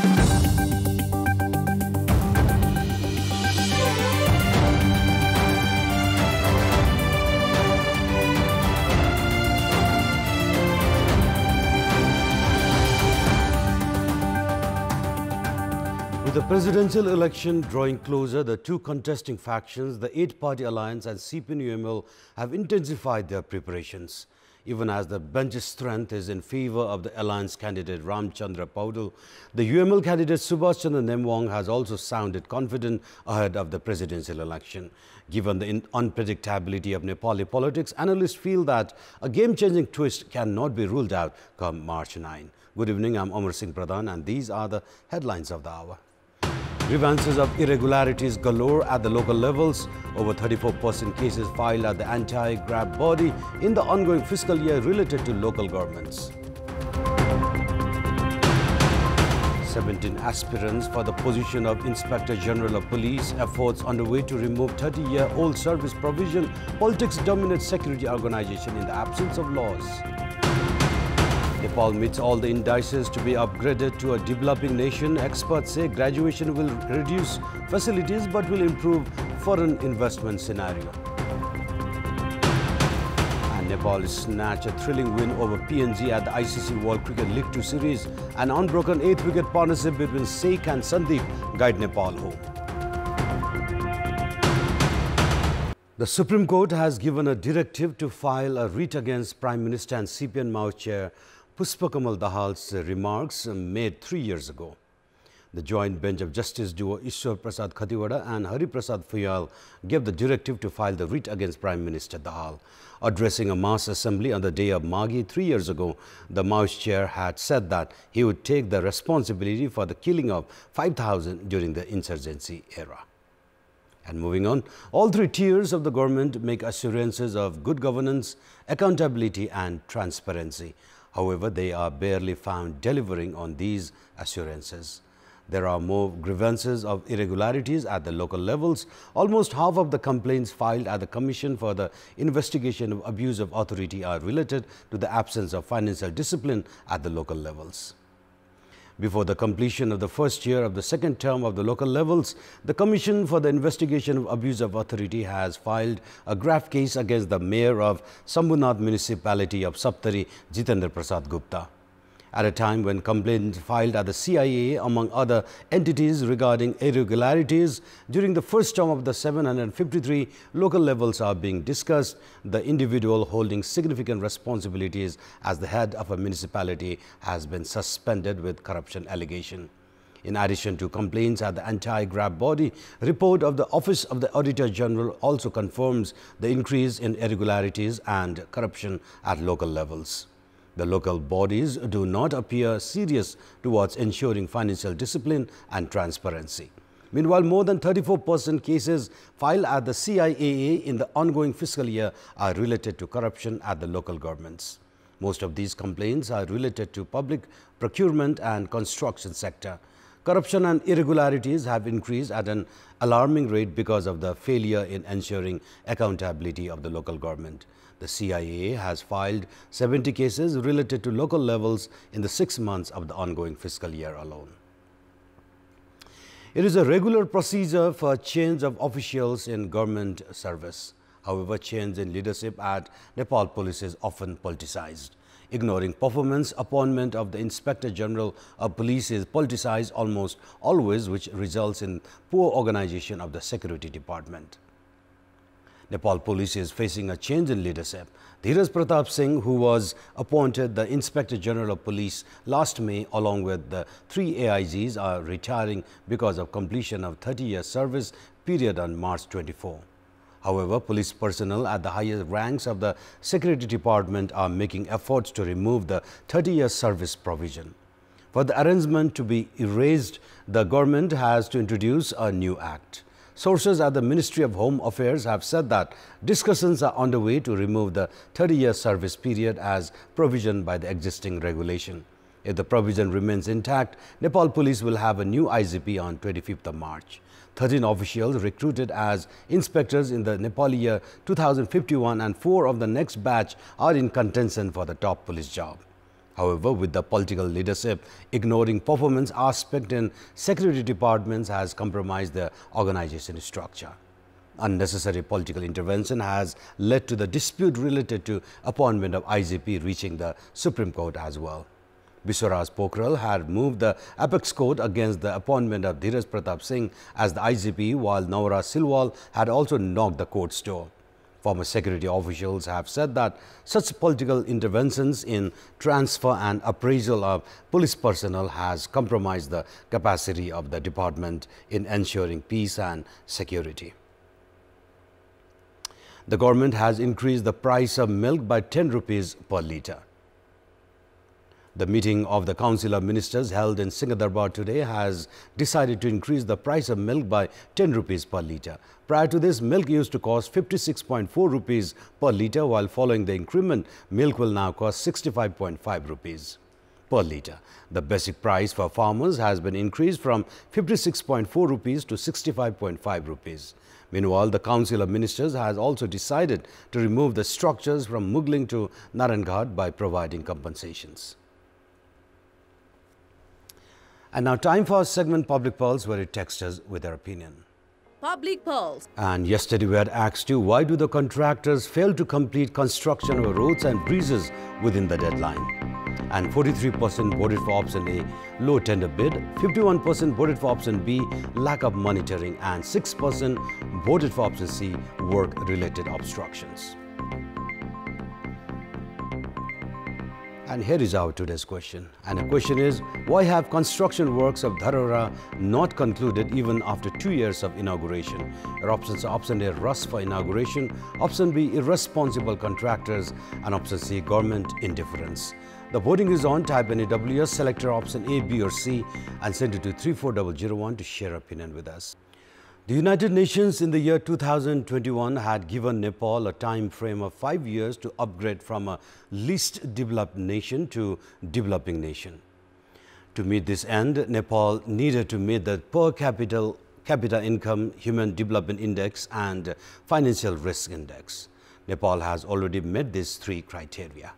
With the presidential election drawing closer, the two contesting factions, the 8-party alliance and CPN-UML, have intensified their preparations. Even as the bench's strength is in favor of the alliance candidate Ramchandra Paudel, the UML candidate Subhash Chandra Nemwong has also sounded confident ahead of the presidential election. Given the unpredictability of Nepali politics, analysts feel that a game-changing twist cannot be ruled out come March 9. Good evening, I'm Amar Singh Pradhan and these are the headlines of the hour. Grievances of irregularities galore at the local levels. Over 34% cases filed at the anti-grab body in the ongoing fiscal year related to local governments. 17 aspirants for the position of Inspector General of Police. Efforts underway to remove 30-year-old service provision. Politics dominate security organization in the absence of laws. Nepal meets all the indices to be upgraded to a developing nation. Experts say graduation will reduce facilities but will improve foreign investment scenario. And Nepal snatched a thrilling win over PNG at the ICC World Cricket League 2 series. An unbroken 8th wicket partnership between Sheikh and Sandeep guide Nepal home. The Supreme Court has given a directive to file a writ against Prime Minister and CPN Maoist chair Pushpakamal Dahal's remarks made 3 years ago. The joint bench of Justice duo Ishwar Prasad Khatiwada and Hari Prasad Fuyal gave the directive to file the writ against Prime Minister Dahal. Addressing a mass assembly on the day of Maghi 3 years ago, the Maoist chair had said that he would take the responsibility for the killing of 5,000 during the insurgency era. And moving on, all three tiers of the government make assurances of good governance, accountability and transparency. However, they are barely found delivering on these assurances. There are more grievances of irregularities at the local levels. Almost half of the complaints filed at the Commission for the Investigation of Abuse of Authority are related to the absence of financial discipline at the local levels. Before the completion of the first year of the second term of the local levels, the Commission for the Investigation of Abuse of Authority has filed a graft case against the Mayor of Sambhunath Municipality of Saptari, Jitendra Prasad Gupta. At a time when complaints filed at the CIAA among other entities regarding irregularities during the first term of the 753 local levels are being discussed, the individual holding significant responsibilities as the head of a municipality has been suspended with corruption allegation. In addition to complaints at the anti-grab body, report of the Office of the Auditor General also confirms the increase in irregularities and corruption at local levels. The local bodies do not appear serious towards ensuring financial discipline and transparency. Meanwhile, more than 34% cases filed at the CIAA in the ongoing fiscal year are related to corruption at the local governments. Most of these complaints are related to public procurement and construction sector. Corruption and irregularities have increased at an alarming rate because of the failure in ensuring accountability of the local government. The CIAA has filed 70 cases related to local levels in the 6 months of the ongoing fiscal year alone. It is a regular procedure for change of officials in government service. However, change in leadership at Nepal Police is often politicized. Ignoring performance, appointment of the Inspector General of Police is politicized almost always, which results in poor organization of the security department. Nepal Police is facing a change in leadership. Dheeraj Pratap Singh, who was appointed the Inspector General of Police last May, along with the 3 AIGs, are retiring because of completion of 30-year service period on March 24. However, police personnel at the highest ranks of the Security Department are making efforts to remove the 30-year service provision. For the arrangement to be erased, the government has to introduce a new act. Sources at the Ministry of Home Affairs have said that discussions are underway to remove the 30-year service period as provisioned by the existing regulation. If the provision remains intact, Nepal Police will have a new IGP on 25th of March. 13 officials recruited as inspectors in the Nepali year 2051 and 4 of the next batch are in contention for the top police job. However, with the political leadership ignoring performance aspect in security departments has compromised the organization structure. Unnecessary political intervention has led to the dispute related to appointment of IGP reaching the Supreme Court as well. Biswaraj Pokhrel had moved the apex court against the appointment of Dheeraj Pratap Singh as the IGP, while Navraj Silwal had also knocked the court's door. Former security officials have said that such political interventions in transfer and appraisal of police personnel has compromised the capacity of the department in ensuring peace and security. The government has increased the price of milk by 10 rupees per litre. The meeting of the Council of Ministers held in Singhdarbar today has decided to increase the price of milk by 10 rupees per litre. Prior to this, milk used to cost 56.4 rupees per litre, while following the increment, milk will now cost 65.5 rupees per litre. The basic price for farmers has been increased from 56.4 rupees to 65.5 rupees. Meanwhile, the Council of Ministers has also decided to remove the structures from Mugling to Naranghat by providing compensations. And now time for our segment Public Pulse, where it texts us with their opinion. Public Pulse. And yesterday we had asked you, why do the contractors fail to complete construction of roads and bridges within the deadline? And 43% voted for option A, low tender bid, 51% voted for option B, lack of monitoring, and 6% voted for option C, work-related obstructions. And here is our today's question. And the question is, why have construction works of Dharora not concluded even after 2 years of inauguration? Your options are option A, rush for inauguration, option B, irresponsible contractors, and option C, government indifference. The voting is on. Type any WS, select your option A, B or C and send it to 34001 to share opinion with us. The United Nations in the year 2021 had given Nepal a time frame of 5 years to upgrade from a least developed nation to developing nation. To meet this end, Nepal needed to meet the per capita income, human development index and financial risk index. Nepal has already met these three criteria.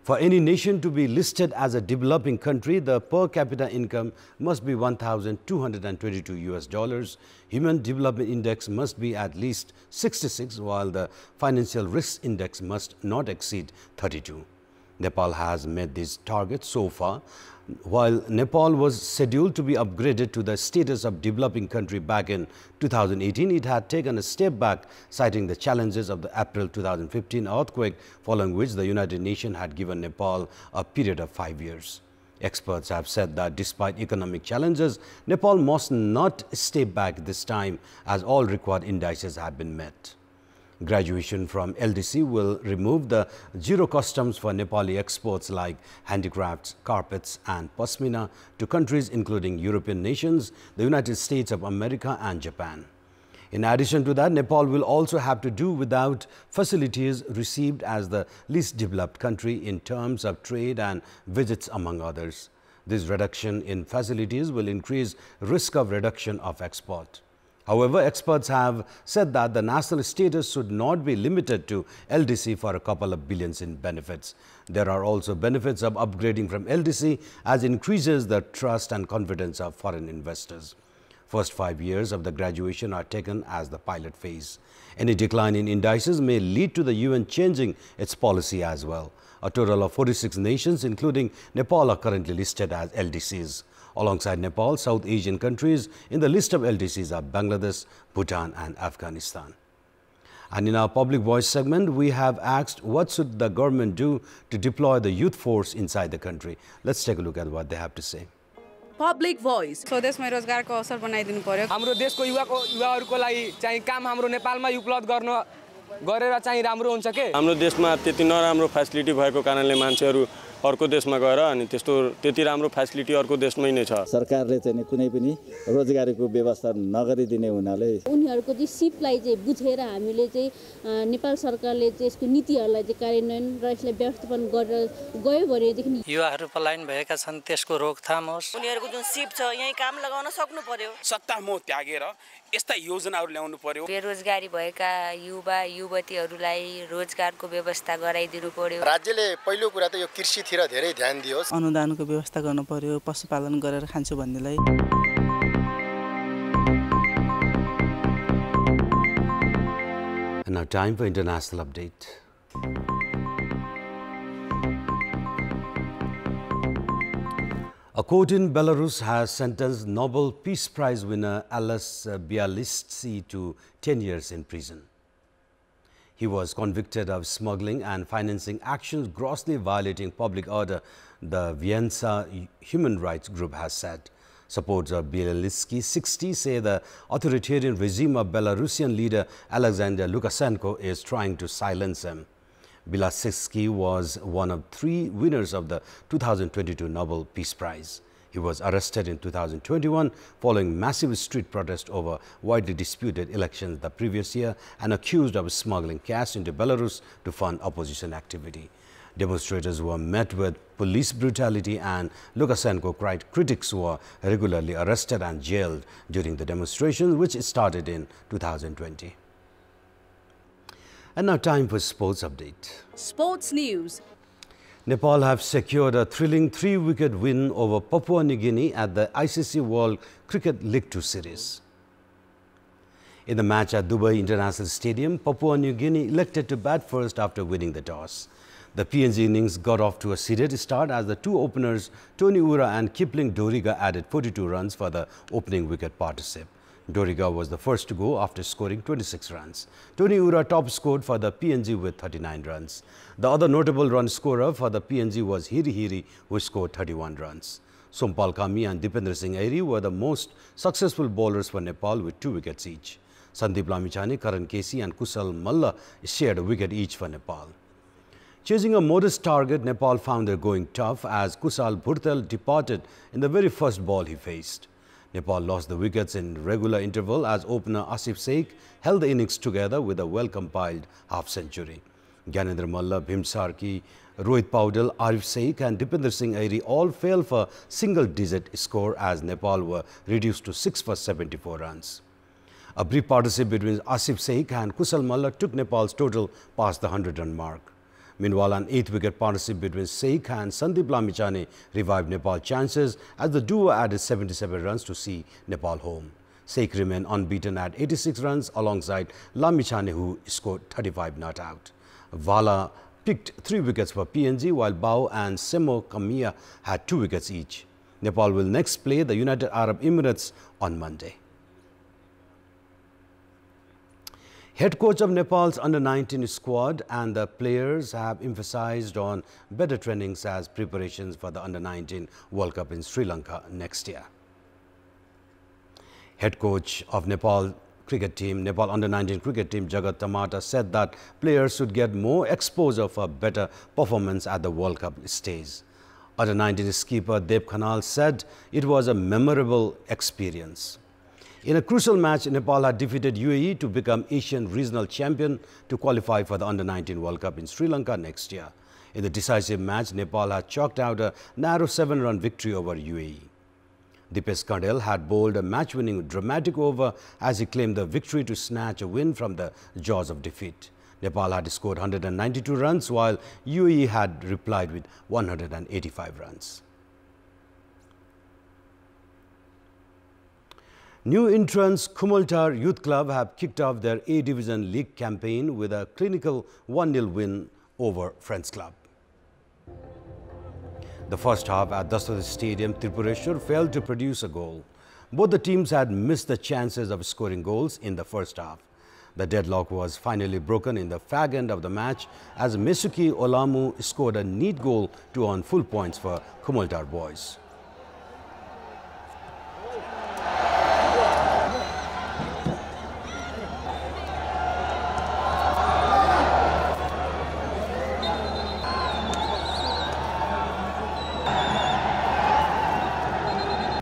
For any nation to be listed as a developing country, the per capita income must be $1,222. Human Development Index must be at least 66, while the Financial Risk Index must not exceed 32. Nepal has met these targets so far. While Nepal was scheduled to be upgraded to the status of developing country back in 2018, it had taken a step back, citing the challenges of the April 2015 earthquake, following which the United Nations had given Nepal a period of 5 years. Experts have said that despite economic challenges, Nepal must not step back this time, as all required indices have been met. Graduation from LDC will remove the zero customs for Nepali exports like handicrafts, carpets and pasmina to countries including European nations, the United States of America and Japan. In addition to that, Nepal will also have to do without facilities received as the least developed country in terms of trade and visits, among others. This reduction in facilities will increase risk of reduction of export. However, experts have said that the national status should not be limited to LDC for a couple of billions in benefits. There are also benefits of upgrading from LDC, as increases the trust and confidence of foreign investors. First 5 years of the graduation are taken as the pilot phase. Any decline in indices may lead to the UN changing its policy as well. A total of 46 nations, including Nepal, are currently listed as LDCs. Alongside Nepal, South Asian countries in the list of LDCs are Bangladesh, Bhutan and Afghanistan. And in our Public Voice segment, we have asked what should the government do to deploy the youth force inside the country. Let's take a look at what they have to say. Public Voice. स्वदेशमा रोजगारको अवसर बनाइदिनु पर्यो। हाम्रो देशको युवाहरुको लागि चाहिँ काम हाम्रो नेपालमा उपलब्ध गर्न गरेर चाहिँ राम्रो हुन्छ के। हाम्रो देशमा त्यति नराम्रो फ्यासिलिटी भएको कारणले मान्छेहरु अर्को देशमा गएर अनि त्यति राम्रो फ्यासिलिटी अर्को देशमै नै छ। सरकारले चाहिँ कुनै पनि रोजगारीको व्यवस्था नगरिदिने हुनाले उनीहरुको चाहिँ सिपलाई चाहिँ बुझेर हामीले चाहिँ नेपाल सरकारले चाहिँ यसको नीतिहरुलाई चाहिँ कार्यान्वयन र यसलाई व्यवस्थापन गरेर गयो भने देखि युवाहरु पलायन भएका छन् त्यसको रोकथाम होस्। उनीहरुको जुन सिप छ यही काम लगाउन सक्नु पर्यो। सत्ता मोह त्यागेर यस्ता योजनाहरू ल्याउनु पर्यो। बेरोजगारी भएका युवा युवतीहरूलाई रोजगारको व्यवस्था गराइदिनु पर्यो। राज्यले पहिलो कुरा त यो कृषितिर धेरै ध्यान दियोस्। अनुदानको व्यवस्था गर्नु पर्यो, पशुपालन गरेर खान्छु भन्नेलाई। And now time for international update. A court in Belarus has sentenced Nobel Peace Prize winner Ales Bialysttsy to 10 years in prison. He was convicted of smuggling and financing actions grossly violating public order, the Vienna human rights group has said. Supporters of Bialystsky, 60, say the authoritarian regime of Belarusian leader Alexander Lukashenko is trying to silence him. Bialystsky was one of 3 winners of the 2022 Nobel Peace Prize. He was arrested in 2021 following massive street protest over widely disputed elections the previous year and accused of smuggling cash into Belarus to fund opposition activity. Demonstrators were met with police brutality and Lukashenko critics were regularly arrested and jailed during the demonstrations, which started in 2020. And now time for sports update. Sports news. Nepal have secured a thrilling 3-wicket win over Papua New Guinea at the ICC World Cricket League 2 series. In the match at Dubai International Stadium, Papua New Guinea elected to bat first after winning the toss. The PNG innings got off to a seeded start as the 2 openers, Tony Ura and Kipling Doriga, added 42 runs for the opening wicket partnership. Doriga was the first to go after scoring 26 runs. Tony Ura top scored for the PNG with 39 runs. The other notable run scorer for the PNG was Hiri Hiri, who scored 31 runs. Sompal Kami and Dipendra Singh Airi were the most successful bowlers for Nepal with 2 wickets each. Sandeep Lamichhane, Karan Kesi and Kusal Malla shared a wicket each for Nepal. Chasing a modest target, Nepal found their going tough as Kusal Bhurtel departed in the very first ball he faced. Nepal lost the wickets in regular interval as opener Asif Sheikh held the innings together with a well-compiled half-century. Gyanendra Malla, Bhim Sarki, Rohit Paudel, Arif Sheikh and Dipendra Singh Airi all fell for single-digit score as Nepal were reduced to 6 for 74 runs. A brief partnership between Asif Sheikh and Kusal Malla took Nepal's total past the 100-run mark. Meanwhile, an 8-wicket partnership between Sheikh and Sandeep Lamichhane revived Nepal's chances as the duo added 77 runs to see Nepal home. Sheikh remained unbeaten at 86 runs alongside Lamichhane, who scored 35 not out. Vala picked 3 wickets for PNG while Bao and Semo Kamia had 2 wickets each. Nepal will next play the United Arab Emirates on Monday. Head coach of Nepal's under-19 squad and the players have emphasized on better trainings as preparations for the under-19 World Cup in Sri Lanka next year. Head coach of Nepal under-19 cricket team Jagat Tamata said that players should get more exposure for better performance at the World Cup stage. Under-19 skipper Deb Khanal said it was a memorable experience. In a crucial match, Nepal had defeated UAE to become Asian regional champion to qualify for the Under-19 World Cup in Sri Lanka next year. In the decisive match, Nepal had chalked out a narrow 7-run victory over UAE. Dipesh Kandel had bowled a match-winning dramatic over as he claimed the victory to snatch a win from the jaws of defeat. Nepal had scored 192 runs while UAE had replied with 185 runs. New entrants Kumultar Youth Club have kicked off their A-Division League campaign with a clinical 1-0 win over Friends Club. The first half at Daswati Stadium, Tripureshwar failed to produce a goal. Both the teams had missed the chances of scoring goals in the first half. The deadlock was finally broken in the fag end of the match as Mesuki Olamu scored a neat goal to earn full points for Kumultar boys.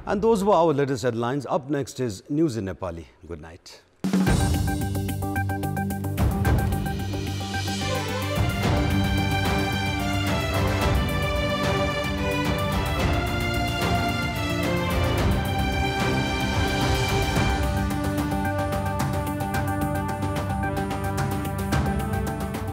And those were our latest headlines. Up next is News in Nepali. Good night.